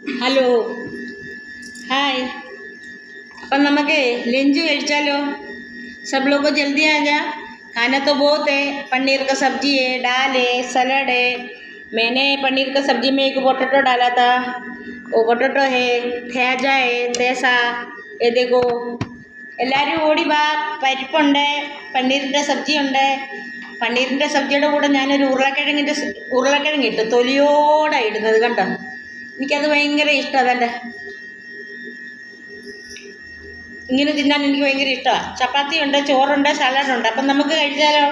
Hello hi. अपन नमक lunch കഴിച്ചാലോ सब लोग को जल्दी आ जा। खाना तो बहुत है, पनीर का सब्जी है, दाल है, सलाद है। मैंने पनीर का सब्जी में एक पोटैटो डाला था, वो पोटैटो है, थेजा है, तैसा ये देखो। എല്ലാവരും ഓടി വാ, പരിപ്പുണ്ട്, പന്നീരിൻ്റെ സബ്ജി ഉണ്ട്. പന്നീരിൻ്റെ സബ്ജിയുടെ കൂടെ ഞാനൊരു ഉരുളക്കിഴങ്ങ് ഇട്ട് തൊലിയോടെ ഇടുന്നത് കണ്ടോ. എനിക്കത് ഭയങ്കര ഇഷ്ടമാണ്. അതല്ലേ ഇങ്ങനെ തിന്നാൻ എനിക്ക് ഭയങ്കര ഇഷ്ടമാണ്. ചപ്പാത്തി ഉണ്ട്, ചോറുണ്ട്, സലാഡുണ്ട്. അപ്പം നമുക്ക് കഴിച്ചാലോ?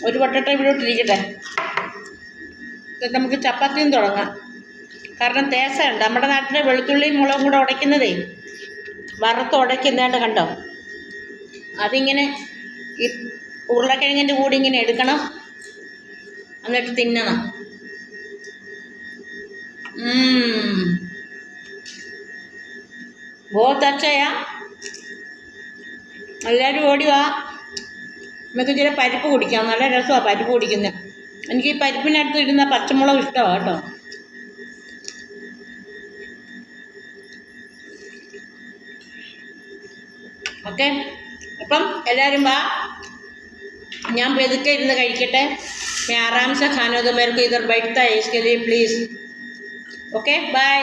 ഒരു പൊട്ടറ്റോ ഇവിടോട്ടിരിക്കട്ടെ, നമുക്ക് ചപ്പാത്തിയും തുടങ്ങാം. കാരണം തേസ ഉണ്ട്. നമ്മുടെ നാട്ടിൽ വെളുത്തുള്ളിയും മുളകും കൂടെ ഉടയ്ക്കുന്നതേ, വറുത്ത് ഉടയ്ക്കുന്നതാണ്ട് കണ്ടോ. അതിങ്ങനെ ഈ ഉരുളക്കിഴങ്ങിൻ്റെ കൂടെ ഇങ്ങനെ എടുക്കണം, എന്നിട്ട് തിന്നണം. बहुत अच्छा है। എല്ലാവരും ഓടി വാ, നമുക്ക് ഇച്ചിരി പരിപ്പ് കുടിക്കാം. നല്ല രസമാണ് പരിപ്പ് കുടിക്കുന്നത്. എനിക്ക് ഈ പരിപ്പിനടുത്ത് ഇടുന്ന പച്ചമുളക് ഇഷ്ടമാണ് കേട്ടോ. ഓക്കെ, അപ്പം എല്ലാവരും വാ, ഞാൻ പെതുക്കെ ഇരുന്ന് കഴിക്കട്ടെ. मैं आराम से खाने दो मेरे को, इधर बैठता है इसके लिए प्लीज़. Okay bye.